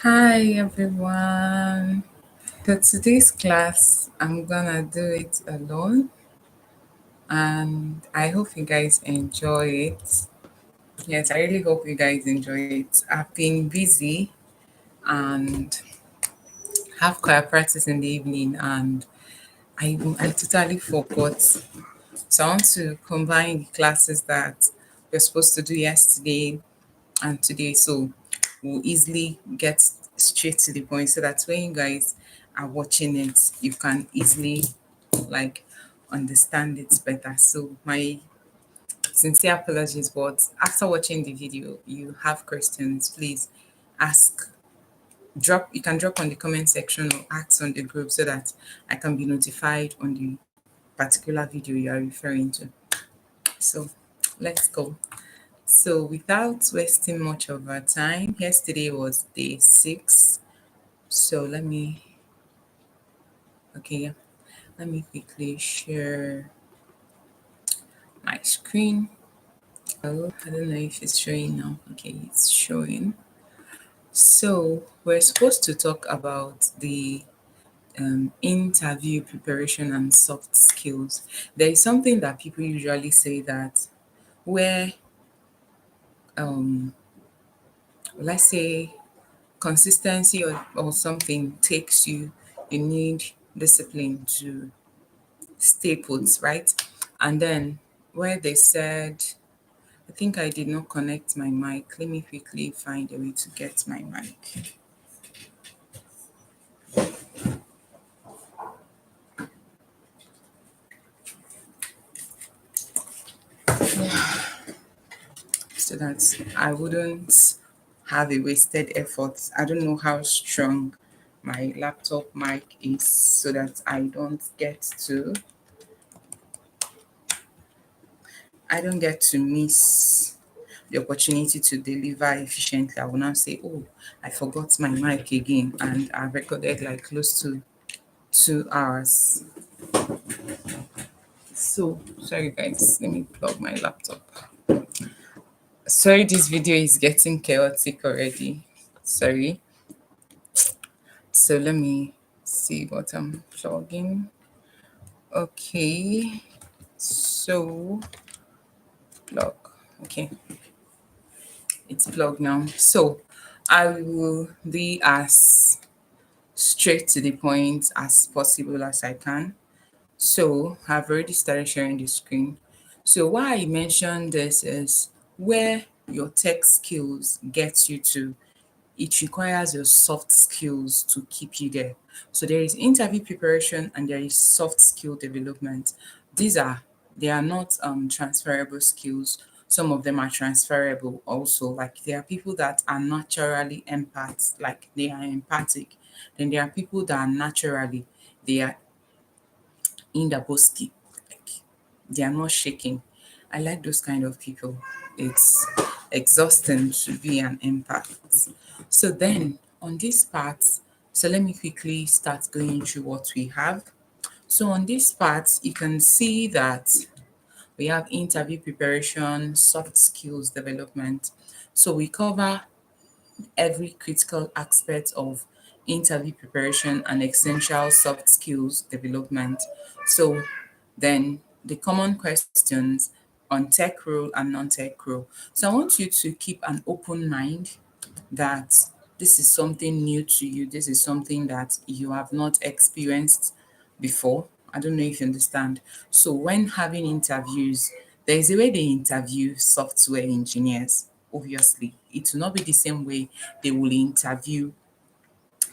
Hi everyone. For today's class, I'm gonna do it alone and I hope you guys enjoy it. Yes, I really hope you guys enjoy it. I've been busy and have choir practice in the evening and I totally forgot. So I want to combine the classes that we're supposed to do yesterday and today. So we'll easily get straight to the point so that when you guys are watching it, you can easily like understand it better. So my sincere apologies, but after watching the video, you have questions, please ask. You can drop on the comment section or ask on the group so that I can be notified on the particular video you are referring to. So let's go. So without wasting much of our time, yesterday was day 6. So okay, let me quickly share my screen. Oh, I don't know if it's showing now. Okay, it's showing. So we're supposed to talk about the interview preparation and soft skills. There is something that people usually say that where, um, let's say, consistency or something takes you, you need discipline to stay put, right? And then where they said, I think I did not connect my mic. Let me quickly find a way to get my mic. So that I wouldn't have a wasted effort. I don't know how strong my laptop mic is so that I don't get to miss the opportunity to deliver efficiently. I will now say, oh, I forgot my mic again, and I recorded like close to 2 hours. So sorry guys, let me plug my laptop. Sorry, this video is getting chaotic already. Sorry. So let me see what I'm plugging. Okay. So plug. Okay. It's plugged now. So I will be as straight to the point as possible as I can. So I've already started sharing the screen. So why I mentioned this is where your tech skills get you to, it requires your soft skills to keep you there. So there is interview preparation and there is soft skill development. These are they are not transferable skills. Some of them are transferable also. Like there are people that are naturally empaths, like they are empathic. Then there are people that are naturally they are in the bosky, like they are not shaking. I like those kind of people. It's exhausting to be an empath. So then on this part, so let me quickly start going through what we have. So on this part, you can see that we have interview preparation, soft skills development. So we cover every critical aspect of interview preparation and essential soft skills development. So then the common questions on tech role and non-tech role. So I want you to keep an open mind that this is something new to you. This is something that you have not experienced before. I don't know if you understand. So when having interviews, there is a way they interview software engineers. Obviously, it will not be the same way they will interview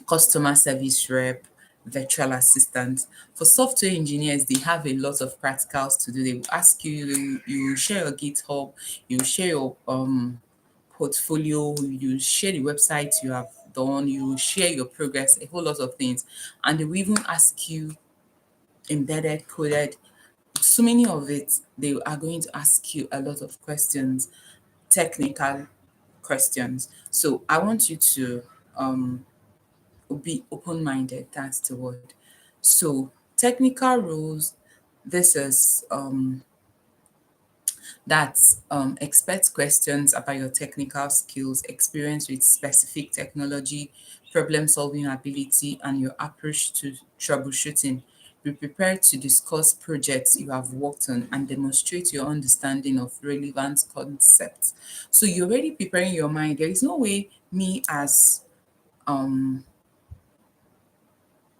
customer service rep, virtual assistant. For software engineers, they have a lot of practicals to do. They will ask you, you share your GitHub, you share your portfolio, you share the website you have done, you share your progress, a whole lot of things. And they will even ask you embedded, coded, so many of it, they are going to ask you a lot of questions, technical questions. So I want you to be open-minded, that's the word. So technical rules, this is that expect questions about your technical skills, experience with specific technology, problem solving ability, and your approach to troubleshooting. Be prepared to discuss projects you have worked on and demonstrate your understanding of relevant concepts. So you're already preparing your mind. There is no way me as um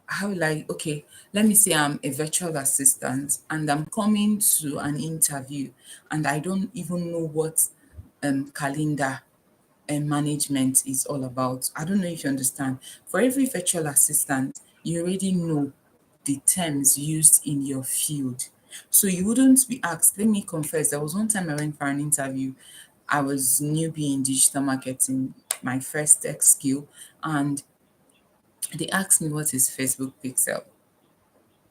how like okay, let me say I'm a virtual assistant and I'm coming to an interview and I don't even know what calendar and management is all about. I don't know if you understand. For every virtual assistant, you already know the terms used in your field. So you wouldn't be asked. Let me confess, there was one time I went for an interview. I was newbie in digital marketing, my first tech skill, and they asked me what is Facebook pixel.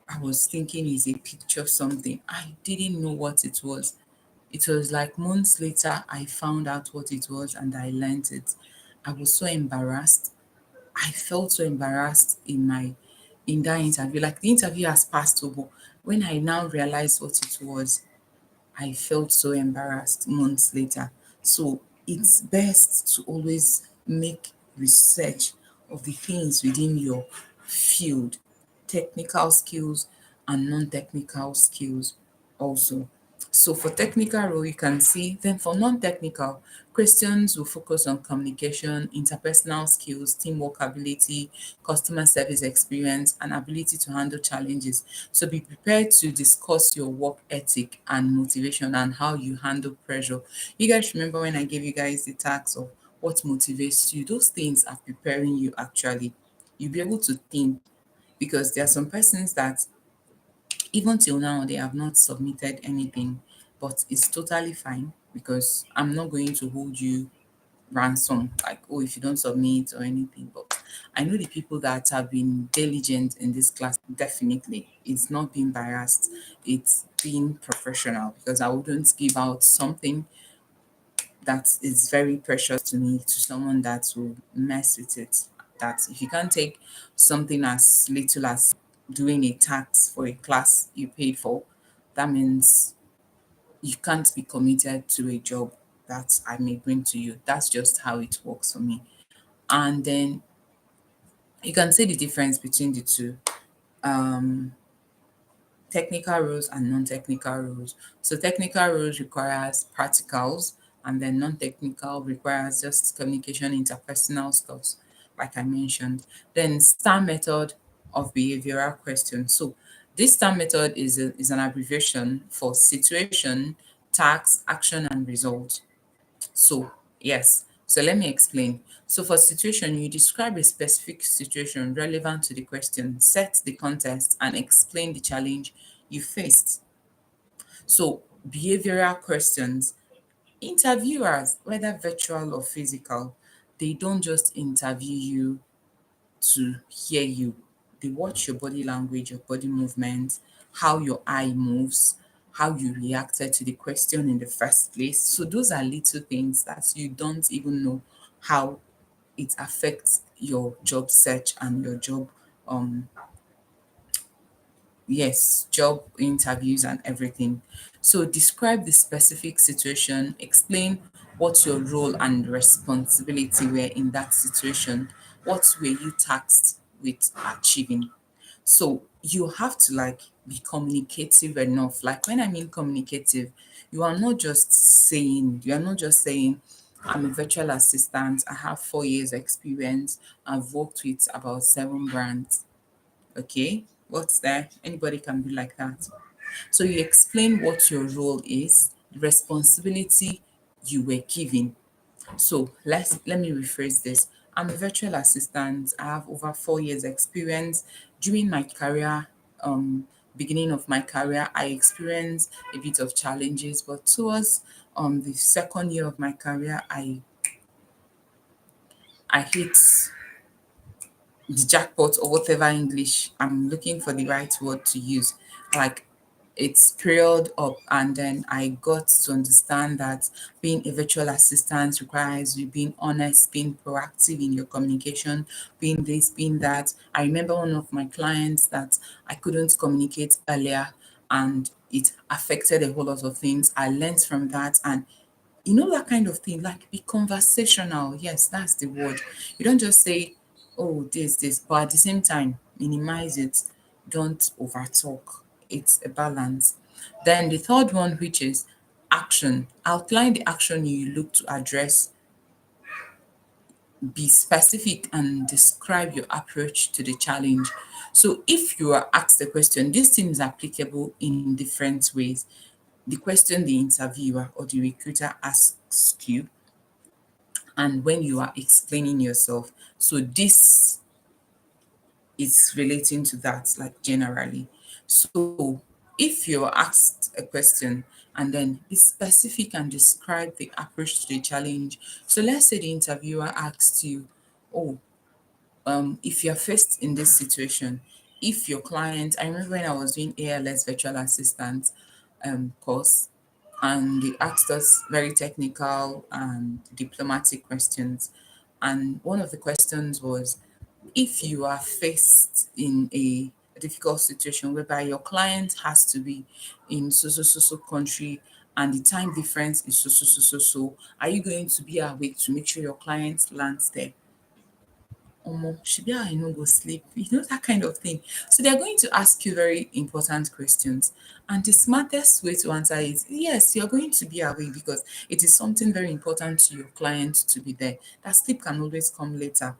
I was thinking it's a picture of something. I didn't know what it was. It was like months later I found out what it was and I learned it. I was so embarrassed. I felt so embarrassed in that interview. Like the interview has passed over. When I now realized what it was, I felt so embarrassed months later. So it's best to always make research of the things within your field, technical skills and non-technical skills also. So for technical role, you can see, then for non-technical, questions will focus on communication, interpersonal skills, teamwork ability, customer service experience, and ability to handle challenges. So be prepared to discuss your work ethic and motivation and how you handle pressure. You guys remember when I gave you guys the task of what motivates you? Those things are preparing you actually. You'll be able to think because there are some persons that even till now they have not submitted anything, but it's totally fine because I'm not going to hold you ransom like, oh, if you don't submit or anything. But I know the people that have been diligent in this class. Definitely it's not being biased, it's being professional, because I wouldn't give out something that is very precious to me to someone that will mess with it. That if you can't take something as little as doing a tax for a class you paid for, that means you can't be committed to a job that I may bring to you. That's just how it works for me. And then you can see the difference between the two. Technical roles and non-technical roles. So technical roles requires practicals, and then non-technical requires just communication, interpersonal skills, like I mentioned. Then STAR method of behavioral questions. So this STAR method is an abbreviation for situation, task, action, and result. So, yes. So let me explain. So for situation, you describe a specific situation relevant to the question, set the context, and explain the challenge you faced. So behavioral questions, interviewers, whether virtual or physical, they don't just interview you to hear you. They watch your body language, your body movement, how your eye moves, how you reacted to the question in the first place. So those are little things that you don't even know how it affects your job search and your job yes, job interviews and everything. So describe the specific situation, explain what your role and responsibility were in that situation. What were you tasked with achieving? So you have to like be communicative enough. Like when I mean communicative, you are not just saying, I'm a virtual assistant, I have 4 years experience, I've worked with about 7 brands. Okay, what's there? Anybody can be like that. So you explain what your role is, the responsibility you were given. So let me rephrase this. I'm a virtual assistant. I have over 4 years experience. During my career, beginning of my career, I experienced a bit of challenges, but towards the second year of my career, I hit the jackpot or whatever English I'm looking for the right word to use. Like it's period up, and then I got to understand that being a virtual assistant requires you being honest, being proactive in your communication, being this, being that. I remember one of my clients that I couldn't communicate earlier and it affected a whole lot of things. I learned from that, and that kind of thing, like be conversational. Yes, that's the word. You don't just say oh, this, but at the same time, minimize it. Don't overtalk. It's a balance. Then the third one, which is action. Outline the action you look to address. Be specific and describe your approach to the challenge. So if you are asked a question, this seems applicable in different ways. The question the interviewer or the recruiter asks you, and when you are explaining yourself. So this is relating to that, like generally. So if you're asked a question and then be specific and describe the approach to the challenge. So let's say the interviewer asks you, oh, if you're faced in this situation, if your client, I remember when I was doing ALS virtual assistant course, and they asked us very technical and diplomatic questions. And one of the questions was, if you are faced in a difficult situation whereby your client has to be in so country and the time difference is so, are you going to be awake to make sure your client lands there? Omo, shebi I no go sleep, that kind of thing. So they're going to ask you very important questions. And the smartest way to answer is yes, you're going to be away because it is something very important to your client to be there. That sleep can always come later.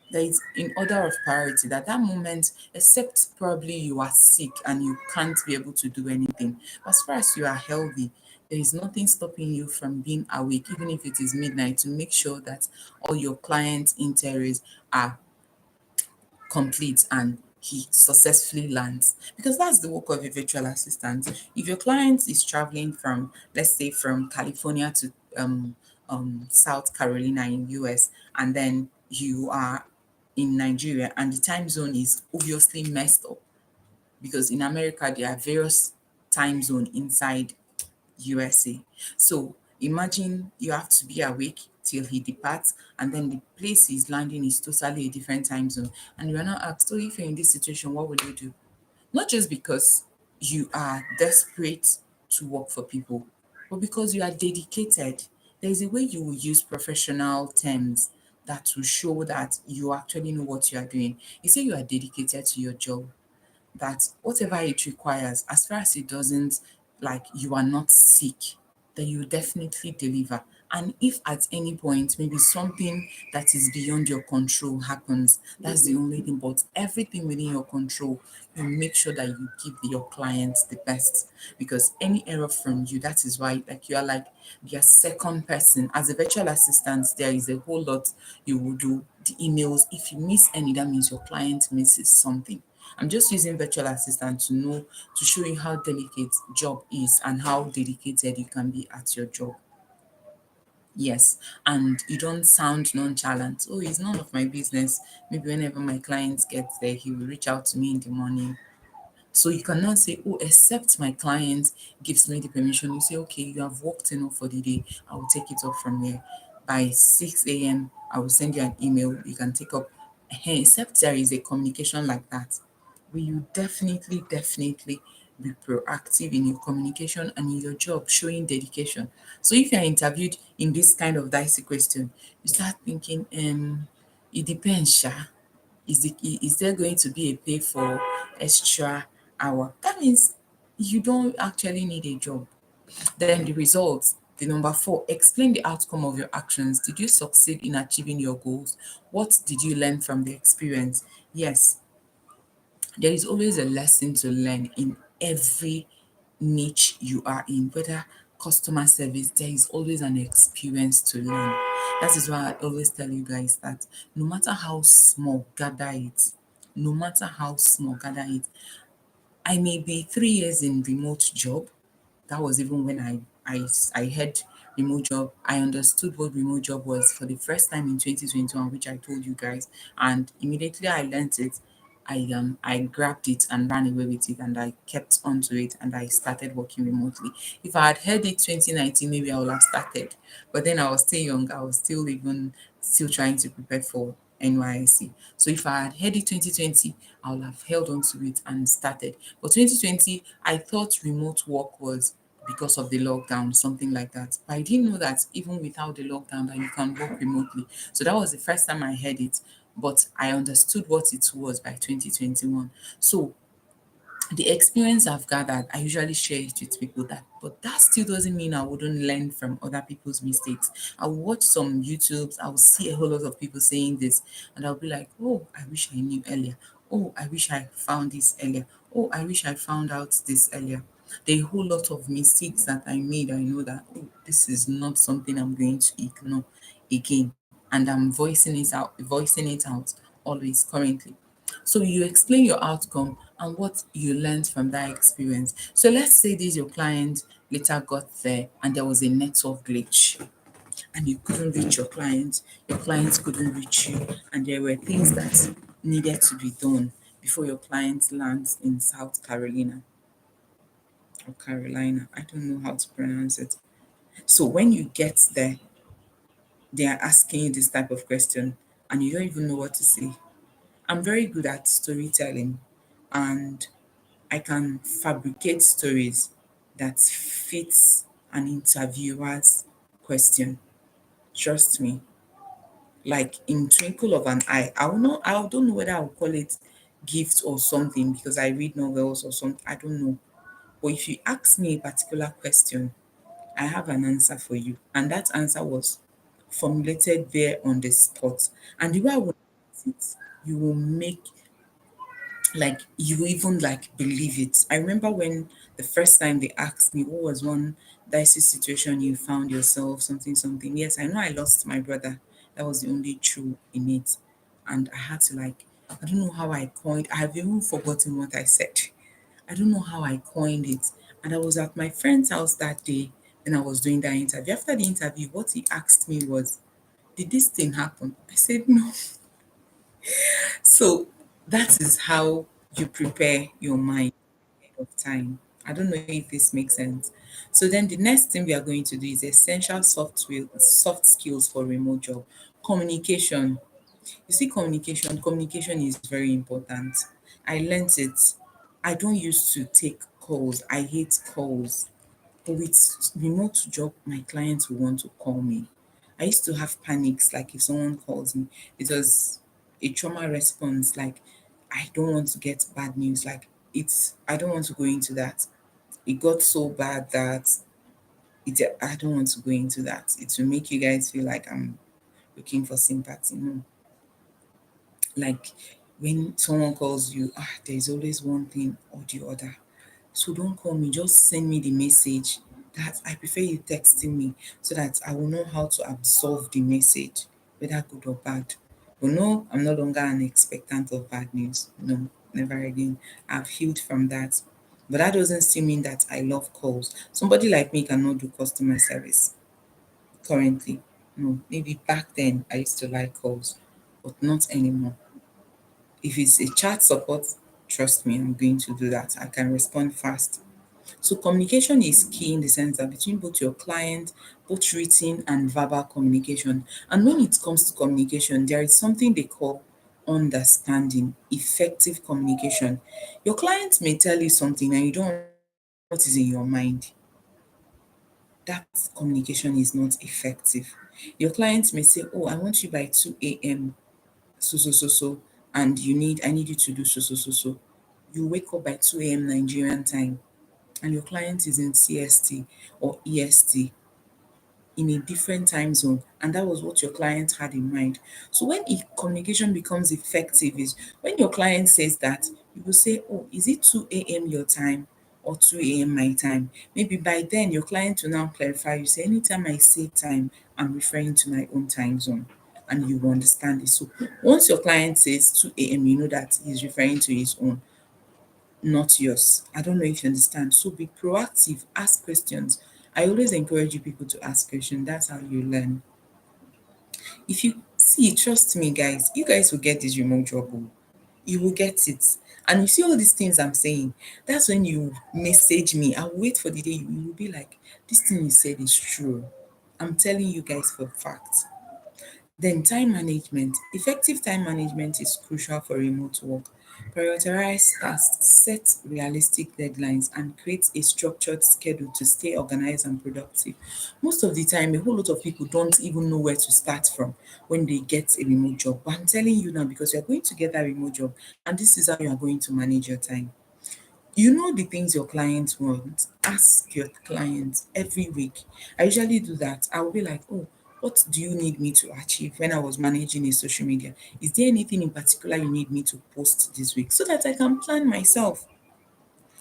There is in order of priority that moment, except probably you are sick and you can't be able to do anything. As far as you are healthy, there is nothing stopping you from being awake, even if it is midnight, to make sure that all your client inquiries are complete and he successfully lands, because that's the work of a virtual assistant. If your client is traveling from, let's say, from California to South Carolina in US, and then you are in Nigeria and the time zone is obviously messed up, because in America there are various time zone inside USA. So imagine you have to be awake till he departs, and then the place he's landing is totally a different time zone. And you are now asked, so if you're in this situation, what would you do? Not just because you are desperate to work for people, but because you are dedicated. There is a way you will use professional terms that will show that you actually know what you are doing. You say you are dedicated to your job, that whatever it requires, as far as it doesn't, like you are not sick, then you definitely deliver. And if at any point maybe something that is beyond your control happens, that's the only thing. But everything within your control, you make sure that you give your clients the best. Because any error from you, that is why like you are like their second person. As a virtual assistant, there is a whole lot you will do. The emails, if you miss any, that means your client misses something. I'm just using virtual assistant to know, to show you how delicate job is and how dedicated you can be at your job. Yes, and you don't sound nonchalant. Oh, it's none of my business. Maybe whenever my client gets there, he will reach out to me in the morning. So you cannot say, oh, except my client gives me the permission. You say, okay, you have worked enough for the day. I will take it up from here. By 6 a.m., I will send you an email. You can take up. Except there is a communication like that. Will you definitely be proactive in your communication and in your job, showing dedication. So if you're interviewed in this kind of dicey question, you start thinking, it depends, Sha. Is there going to be a pay for extra hour? That means you don't actually need a job. Then the results. The number four, explain the outcome of your actions. Did you succeed in achieving your goals? What did you learn from the experience? Yes, there is always a lesson to learn in every niche you are in, whether customer service, there is always an experience to learn. That is why I always tell you guys that no matter how small, gather it. No matter how small, gather it. I may be 3 years in remote job. That was even when I had remote job. I understood what remote job was for the first time in 2021, which I told you guys. And immediately I learned it, I grabbed it and ran away with it, and I kept onto it, and I started working remotely. If I had heard it 2019, maybe I would have started. But then I was still young. I was still trying to prepare for NYC. So if I had heard it 2020, I would have held on to it and started. But 2020, I thought remote work was because of the lockdown, something like that. But I didn't know that even without the lockdown, that you can work remotely. So that was the first time I heard it. but I understood what it was by 2021. So the experience I've gathered, I usually share it with people that, but that still doesn't mean I wouldn't learn from other people's mistakes. I'll watch some YouTubes, I'll see a whole lot of people saying this, and I'll be like, oh, I wish I knew earlier. Oh, I wish I found this earlier. Oh, I wish I found out this earlier. There are a whole lot of mistakes that I made. I know that, oh, this is not something I'm going to ignore again. And I'm voicing it out always currently. So you explain your outcome and what you learned from that experience. So let's say this your client later got there and there was a network glitch and you couldn't reach your client couldn't reach you, and there were things that needed to be done before your client lands in South Carolina or Carolina. I don't know how to pronounce it. So when you get there, they are asking you this type of question and you don't even know what to say. I'm very good at storytelling and I can fabricate stories that fits an interviewer's question. Trust me. Like in twinkle of an eye. I don't know whether I'll call it gift or something because I read novels or something. I don't know. But if you ask me a particular question, I have an answer for you. And that answer was formulated there on the spot. And the way I would put it, you will make like you even like believe it. I remember when the first time they asked me what was one dicey situation you found yourself, something, something. Yes, I know I lost my brother. That was the only true in it. And I had to like, I don't know how I coined, I have even forgotten what I said. I don't know how I coined it. And I was at my friend's house that day when I was doing that interview. After the interview, what he asked me was, did this thing happen? I said no. So that is how you prepare your mind ahead of time. I don't know if this makes sense. So then the next thing we are going to do is essential soft skills for remote job. Communication. You see, communication is very important. I learnt it. I don't used to take calls. I hate calls. But with remote job, my clients will want to call me. I used to have panics, like if someone calls me, it was a trauma response. Like I don't want to get bad news. Like I don't want to go into that. It got so bad that I don't want to go into that. It will make you guys feel like I'm looking for sympathy. No, like when someone calls you, there's always one thing or the other. So don't call me, just send me the message. That I prefer you texting me so that I will know how to absorb the message, whether good or bad. But no, I'm no longer an expectant of bad news. No, never again. I've healed from that. But that doesn't still mean that I love calls. Somebody like me cannot do customer service currently. No, maybe back then I used to like calls, but not anymore. If it's a chat support, trust me, I'm going to do that. I can respond fast. So communication is key in the sense that between both your client, both written and verbal communication. And when it comes to communication, there is something they call understanding, effective communication. Your client may tell you something and you don't understand what is in your mind. That communication is not effective. Your client may say, oh, I want you by 2 a.m. So, and I need you to do so. You wake up by 2 a.m. Nigerian time and your client is in CST or EST in a different time zone, and that was what your client had in mind. So when communication becomes effective is when your client says that, you will say, oh, is it 2 a.m. your time or 2 a.m. my time? Maybe by then your client will now clarify. You say, anytime I say time, I'm referring to my own time zone, and you will understand it. So once your client says 2 a.m., you know that he's referring to his own, not yours. I don't know if you understand. So be proactive, ask questions. I always encourage you people to ask questions. That's how you learn. If you see, trust me, guys, you guys will get this remote job. Oh. You will get it. And you see all these things I'm saying, that's when you message me. I'll wait for the day you will be like, this thing you said is true. I'm telling you guys for fact. Then time management. Effective time management is crucial for remote work. Prioritize tasks, set realistic deadlines, and create a structured schedule to stay organized and productive. Most of the time, a whole lot of people don't even know where to start from when they get a remote job. But I'm telling you now, because you're going to get that remote job, and this is how you are going to manage your time. You know the things your clients want. Ask your clients every week. I usually do that. I will be like, oh, what do you need me to achieve when I was managing a social media? Is there anything in particular you need me to post this week so that I can plan myself?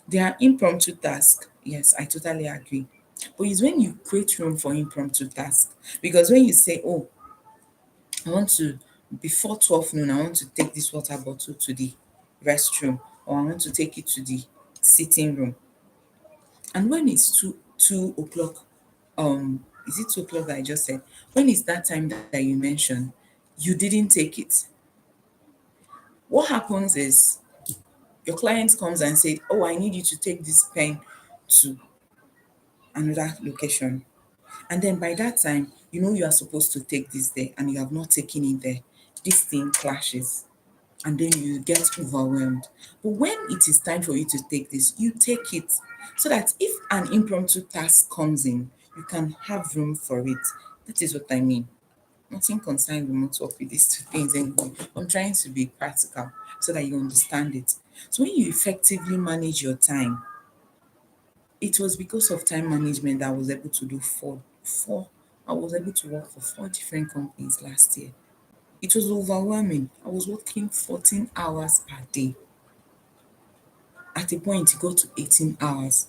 There are impromptu tasks. Yes, I totally agree. But it's when you create room for impromptu tasks. Because when you say, oh, I want to, before 12 noon, I want to take this water bottle to the restroom, or I want to take it to the sitting room. And when it's 2 o'clock, is it 2 o'clock that I just said? When it's that time that you mentioned, you didn't take it. What happens is your client comes and said, oh, I need you to take this pen to another location. And then by that time, you know you are supposed to take this there and you have not taken it there. This thing clashes and then you get overwhelmed. But when it is time for you to take this, you take it so that if an impromptu task comes in, you can have room for it. That is what I mean. Nothing concerns remote work with these two things anyway. I'm trying to be practical so that you understand it. So when you effectively manage your time, it was because of time management that I was able to do I was able to work for 4 different companies last year. It was overwhelming. I was working 14 hours per day. At a point, it got to 18 hours.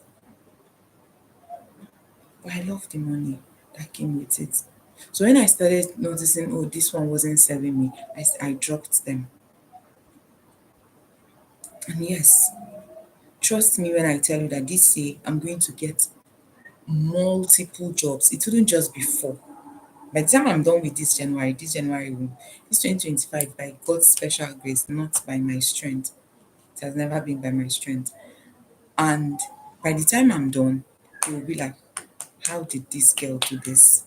But I love the money that came with it. So when I started noticing, oh, this one wasn't serving me, I dropped them. And yes, trust me when I tell you that this year I'm going to get multiple jobs. It wouldn't just be four. By the time I'm done with this 2025, by God's special grace, not by my strength. It has never been by my strength. And by the time I'm done, you will be like, how did this girl do this?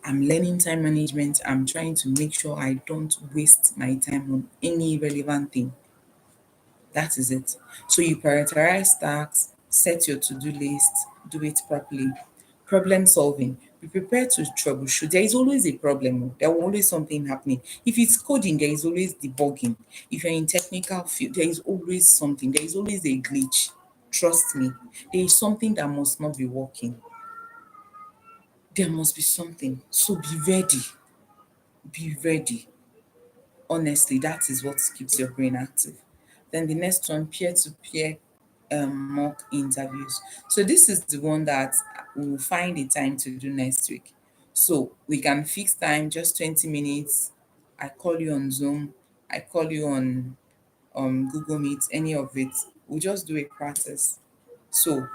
I'm learning time management. I'm trying to make sure I don't waste my time on any irrelevant thing. That is it. So you prioritize tasks, set your to-do list, do it properly. Problem solving. Be prepared to troubleshoot. There is always a problem. Oh. There will always something happening. If it's coding, there is always debugging. If you're in technical field, there is always something. There is always a glitch. Trust me. There is something that must not be working. There must be something. So be ready. Be ready. Honestly, that is what keeps your brain active. Then the next one, peer-to-peer mock interviews. So this is the one that we'll find the time to do next week. So we can fix time, just 20 minutes. I call you on Zoom. I call you on Google Meet, any of it. We'll just do a practice. So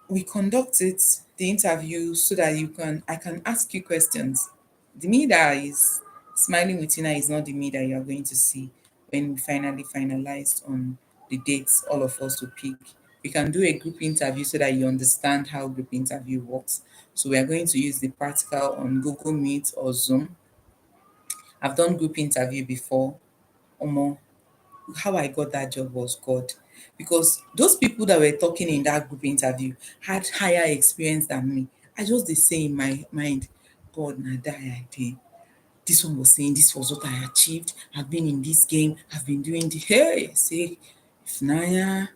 we conduct it, the interview, so that I can ask you questions. The me that is smiling with you now is not the me that you are going to see when we finally finalized on the dates all of us will pick. We can do a group interview so that you understand how group interview works. So we are going to use the practical on Google Meet or Zoom. I've done group interview before. Omo, how I got that job was God. Because those people that were talking in that group interview had higher experience than me. I just dey say in my mind, God, na die I dey. This one was saying this was what I achieved. I've been in this game. I've been doing the hey. Say, if Naya,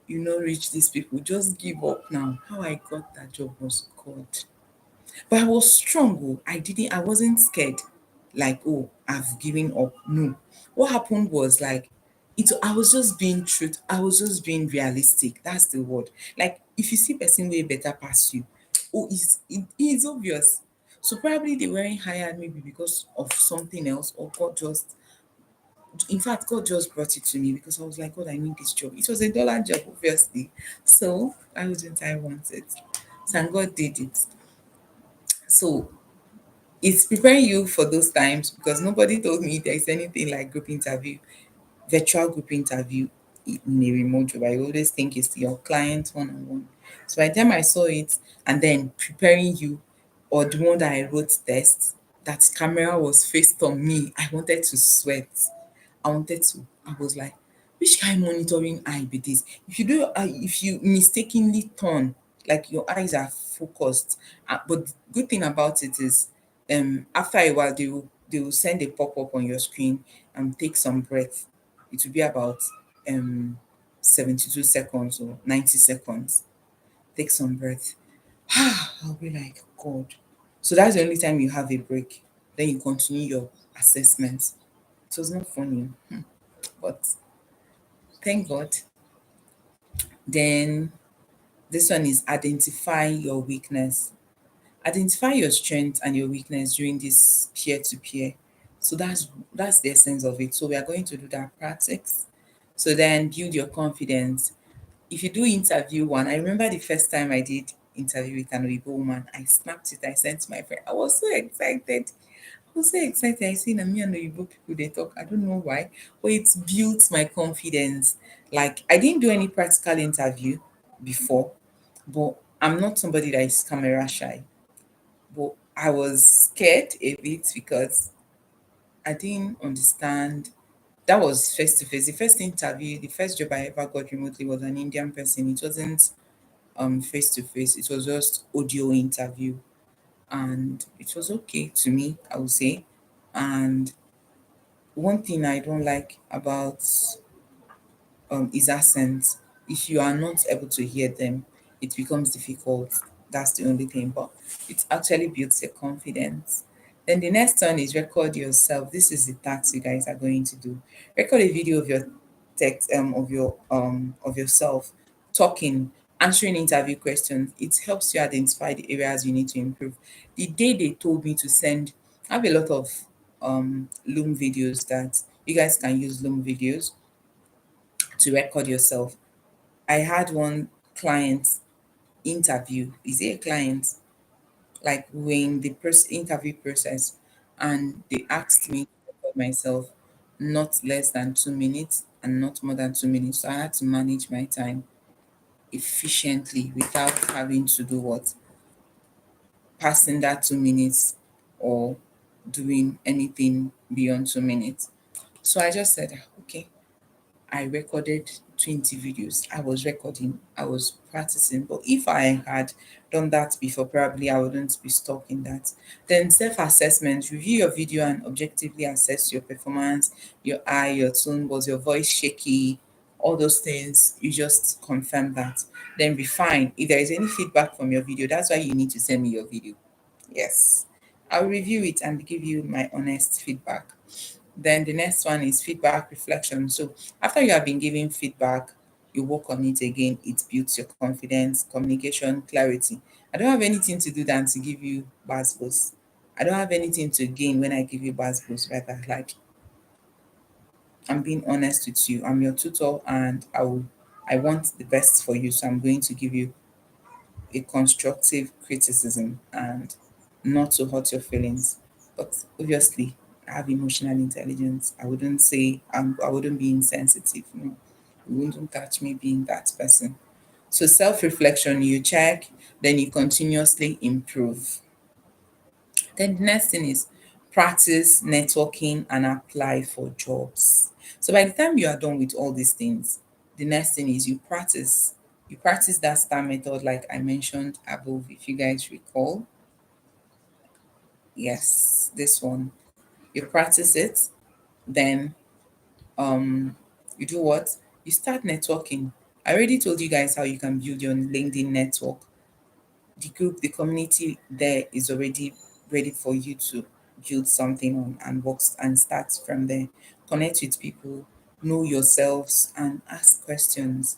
you no reach these people, just give up now. How I got that job was God. But I was strong. Oh. I wasn't scared. Like, oh, I've given up. No. What happened was like, I was just being truth. I was just being realistic. That's the word. Like, if you see person way better pass you, oh, it's obvious. So probably they weren't hired maybe because of something else, or God just, in fact, God just brought it to me because I was like, God, I need this job. It was a dollar job, obviously. So why wouldn't I want it? So and God did it. So it's preparing you for those times because nobody told me there's anything like group interview, virtual group interview in a remote job. I always think it's your client one on one. So by the time I saw it and then preparing you, or the one that I wrote test, that camera was faced on me, I wanted to sweat. I wanted to. I was like, which kind monitoring eye be this? If you mistakenly turn, like your eyes are focused. But the good thing about it is, after a while they will send a pop up on your screen and take some breath. It will be about 72 seconds or 90 seconds. Take some breath. I'll be like, God. So that's the only time you have a break. Then you continue your assessment. It was not funny, but thank God. Then this one is identify your weakness. Identify your strength and your weakness during this peer to peer. So that's the essence of it. So we are going to do that practice. So then build your confidence. If you do interview one, I remember the first time I did interview with an Oyibo woman, I snapped it, I sent to my friend. I was so excited. I was so excited. I see na me and Oyibo people they talk. I don't know why, but it built my confidence. Like I didn't do any practical interview before, but I'm not somebody that is camera shy. But I was scared a bit because I didn't understand. That was face to face. The first interview, the first job I ever got remotely was an Indian person. It wasn't face to face. It was just audio interview, and it was okay to me, I would say. And one thing I don't like about is accents. If you are not able to hear them, it becomes difficult. That's the only thing, but it actually builds your confidence. Then the next one is record yourself. This is the task you guys are going to do. Record a video of your text of yourself talking, answering interview questions. It helps you identify the areas you need to improve. The day they told me to send, I have a lot of Loom videos that you guys can use Loom videos to record yourself. I had one client interview. Is it a client? Like when the interview process, and they asked me to record myself not less than 2 minutes and not more than 2 minutes. So I had to manage my time efficiently without having to do what? Passing that 2 minutes or doing anything beyond 2 minutes. So I just said, okay, I recorded 20 videos. I was recording, I was practicing. But if I had done that before, probably I wouldn't be stuck in that. Then self assessment, review your video and objectively assess your performance, your eye, your tone. Was your voice shaky? All those things, you just confirm that. Then refine. If there is any feedback from your video, that's why you need to send me your video. Yes. I'll review it and give you my honest feedback. Then the next one is feedback reflection. So after you have been giving feedback, you work on it again. It builds your confidence, communication, clarity. I don't have anything to do than to give you buzz boost. I don't have anything to gain when I give you buzz boost, rather. Like I'm being honest with you. I'm your tutor and I want the best for you. So I'm going to give you a constructive criticism and not to hurt your feelings. But obviously, I have emotional intelligence. I wouldn't be insensitive. No, you wouldn't catch me being that person. So self reflection, you check, then you continuously improve. Then the next thing is practice networking and apply for jobs. So by the time you are done with all these things, the next thing is you practice. You practice that STAR method like I mentioned above, if you guys recall. Yes, this one. You practice it, then you do what? You start networking. I already told you guys how you can build your LinkedIn network. The group, the community there is already ready for you to build something on and work and start from there. Connect with people, know yourselves, and ask questions.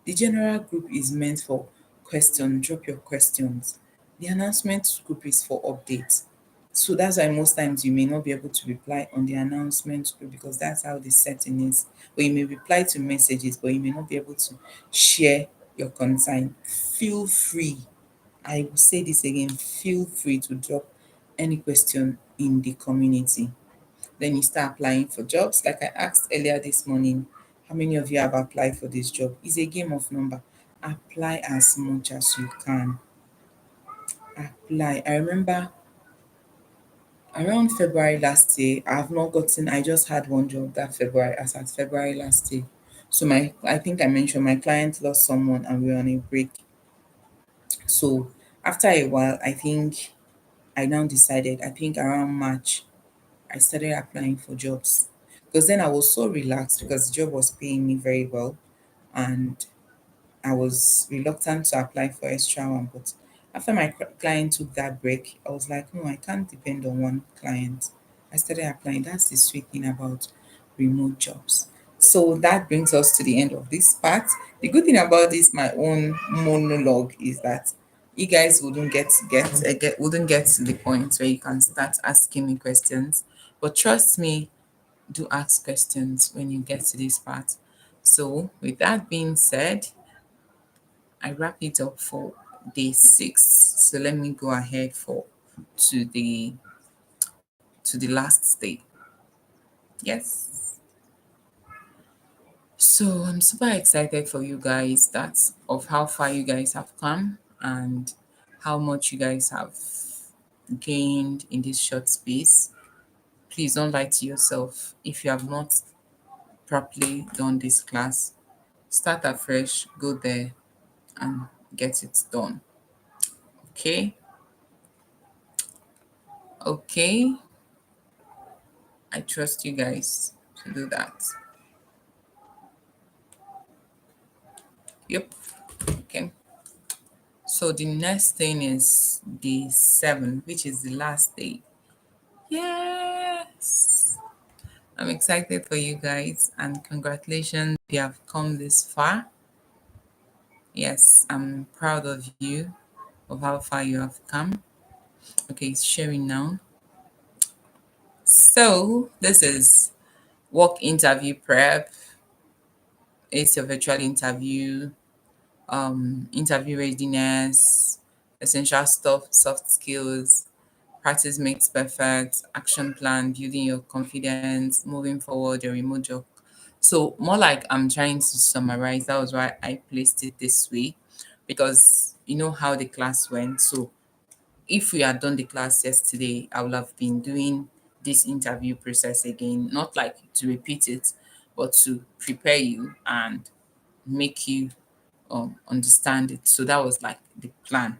The general group is meant for question, drop your questions. The announcement group is for updates. So that's why most times you may not be able to reply on the announcement group because that's how the setting is. Or you may reply to messages, but you may not be able to share your concern. Feel free, I will say this again, feel free to drop any question in the community. Then you start applying for jobs. Like I asked earlier this morning, how many of you have applied for this job? It's a game of number. Apply as much as you can. Apply. I remember Around February last year, I have not gotten. I just had one job that February, as at February last year. So I think I mentioned my client lost someone and we were on a break. So after a while, I think I now decided. I think around March, I started applying for jobs because then I was so relaxed because the job was paying me very well, and I was reluctant to apply for extra one. But after my client took that break, I was like, no, I can't depend on one client. I started applying. That's the sweet thing about remote jobs. So that brings us to the end of this part. The good thing about this, my own monologue, is that you guys wouldn't get to the point where you can start asking me questions. But trust me, do ask questions when you get to this part. So with that being said, I wrap it up for day 6. So let me go ahead for to the to the last day. Yes. So I'm super excited for you guys that of how far you guys have come and how much you guys have gained in this short space. Please don't lie to yourself. If you have not properly done this class, start afresh, go there and get it done. Okay? Okay. I trust you guys to do that. Yep. Okay. So the next thing is day 7, which is the last day. Yes. I'm excited for you guys and congratulations. You have come this far. Yes, I'm proud of you of how far you have come. Okay, it's sharing now. So this is work interview prep. It's a virtual interview, interview readiness, essential stuff, soft skills, practice makes perfect, action plan, building your confidence, moving forward, your remote job. So more like I'm trying to summarize. That was why I placed it this way, because you know how the class went. So if we had done the class yesterday, I would have been doing this interview process again, not like to repeat it, but to prepare you and make you understand it. So that was like the plan.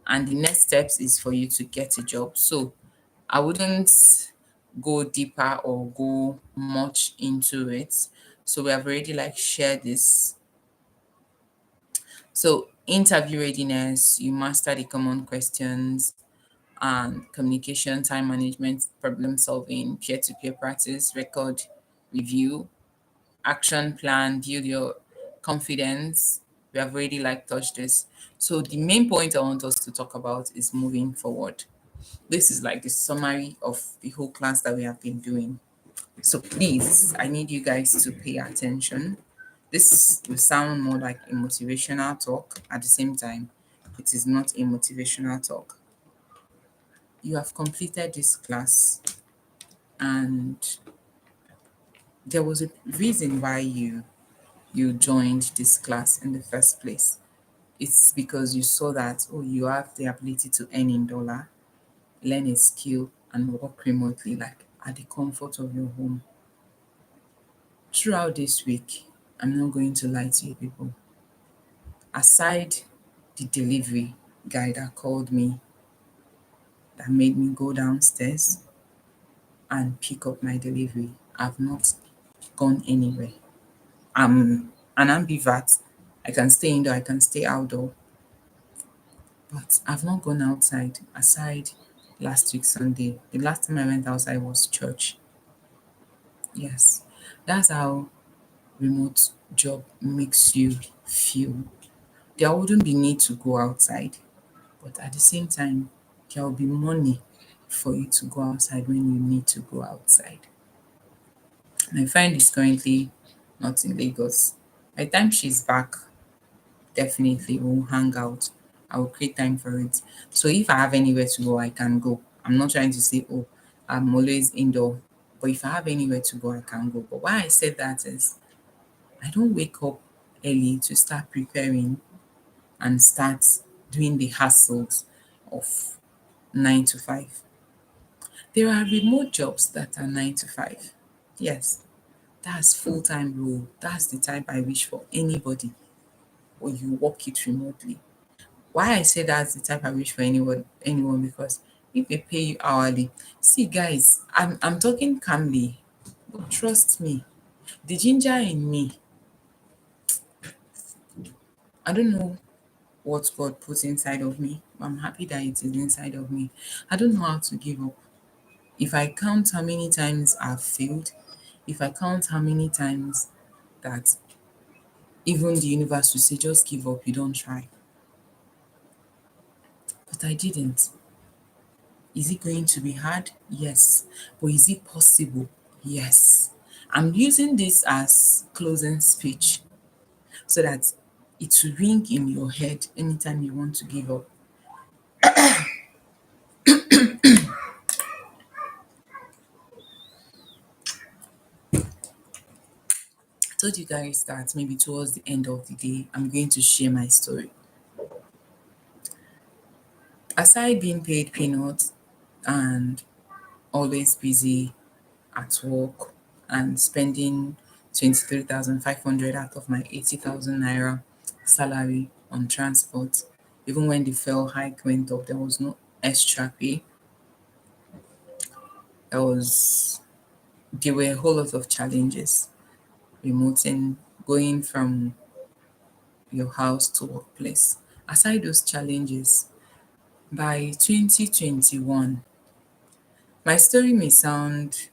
And the next steps is for you to get a job. So I wouldn't go deeper or go much into it. So we have already like shared this. So interview readiness, you master the common questions and communication, time management, problem solving, peer-to-peer practice, record review, action plan, build your confidence. We have already like touched this. So the main point I want us to talk about is moving forward. This is like the summary of the whole class that we have been doing. So please, I need you guys to pay attention. This will sound more like a motivational talk. At the same time, it is not a motivational talk. You have completed this class, and there was a reason why you joined this class in the first place. It's because you saw that, oh, you have the ability to earn in dollar, learn a skill, and work remotely, like at the comfort of your home. Throughout this week, I'm not going to lie to you people. Aside the delivery guy that called me, that made me go downstairs and pick up my delivery, I've not gone anywhere. I'm an ambivert. I can stay indoor, I can stay outdoor, but I've not gone outside aside last week Sunday. The last time I went outside was church. Yes, that's how remote job makes you feel. There wouldn't be need to go outside, but at the same time, there will be money for you to go outside when you need to go outside. My friend is currently not in Lagos. By the time she's back, definitely we'll hang out. I will create time for it. So if I have anywhere to go, I can go. I'm not trying to say, oh, I'm always indoor. But if I have anywhere to go, I can go. But why I said that is I don't wake up early to start preparing and start doing the hassles of 9 to 5. There are remote jobs that are 9 to 5. Yes, that's full-time role. That's the type I wish for anybody, or you work it remotely. Why I say that's the type I wish for anyone because if they pay you hourly, see guys, I'm talking calmly, but trust me, the ginger in me, I don't know what God put inside of me. I'm happy that it is inside of me. I don't know how to give up. If I count how many times I've failed, if I count how many times that even the universe will say, just give up, you don't try. But I didn't. Is it going to be hard? Yes. But is it possible? Yes. I'm using this as closing speech so that it will ring in your head anytime you want to give up. I told you guys that maybe towards the end of the day, I'm going to share my story. Aside being paid peanuts and always busy at work and spending 23,500 out of my 80,000 naira salary on transport. Even when the fuel hike went up, there was no extra pay. There were a whole lot of challenges. Remoting, going from your house to workplace. Aside those challenges, by 2021, my story may sound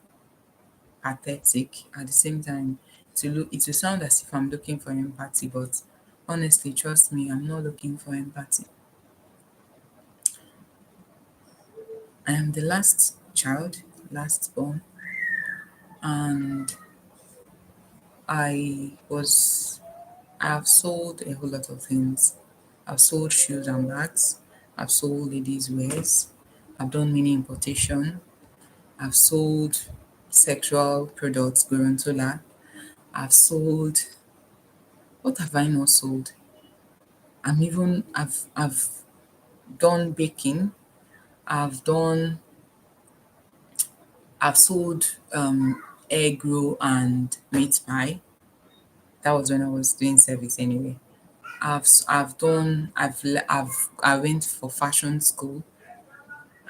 pathetic. At the same time, it will sound as if I'm looking for empathy, but honestly, trust me, I'm not looking for empathy. I am the last child, last born, and I was I've sold a whole lot of things. I've sold shoes and bags, I've sold ladies' wears, I've done mini importation, I've sold sexual products, Gorontola, I've sold, what have I not sold? I've done baking. I've done I've sold egg roll and meat pie. That was when I was doing service anyway. I've done I went for fashion school.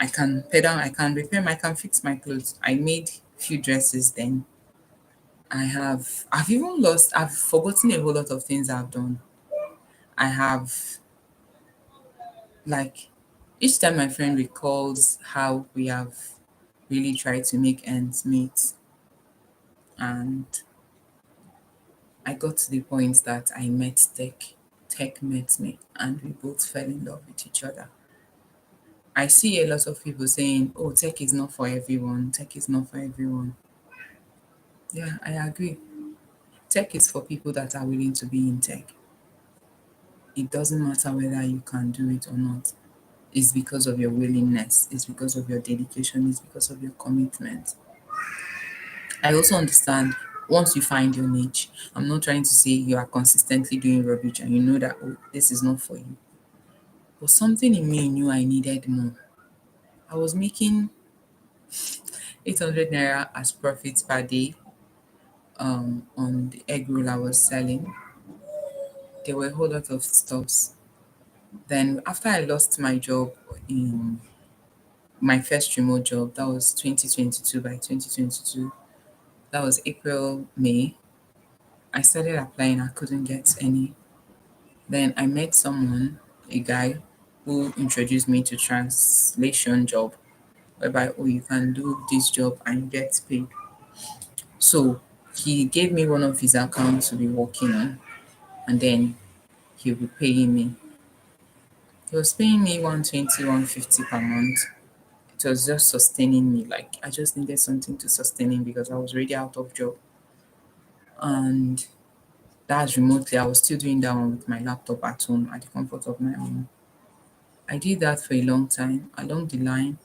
I can pedal, I can repair, I can fix my clothes. I made few dresses then. I've forgotten a whole lot of things I've done. I have, like, each time my friend recalls how we have really tried to make ends meet, and I got to the point that I met tech. Tech met me, and we both fell in love with each other. I see a lot of people saying, oh, tech is not for everyone. Tech is not for everyone. Yeah, I agree. Tech is for people that are willing to be in tech. It doesn't matter whether you can do it or not. It's because of your willingness, it's because of your dedication, it's because of your commitment. I also understand once you find your niche, I'm not trying to say you are consistently doing rubbish and you know that, oh, this is not for you. But something in me knew I needed more. I was making 800 naira as profits per day on the egg roll I was selling. There were a whole lot of stuffs. Then after I lost my job in my first remote job, that was 2022, by 2022, that was April, May. I started applying, I couldn't get any. Then I met someone, a guy, who introduced me to translation job, whereby, oh, you can do this job and get paid. So he gave me one of his accounts to be working on, and then he'll be paying me. He was paying me 120, 150 per month. It was just sustaining me. Like, I just needed something to sustain me because I was already out of job. And that's remotely. I was still doing that one with my laptop at home at the comfort of my home. I did that for a long time. Along the line,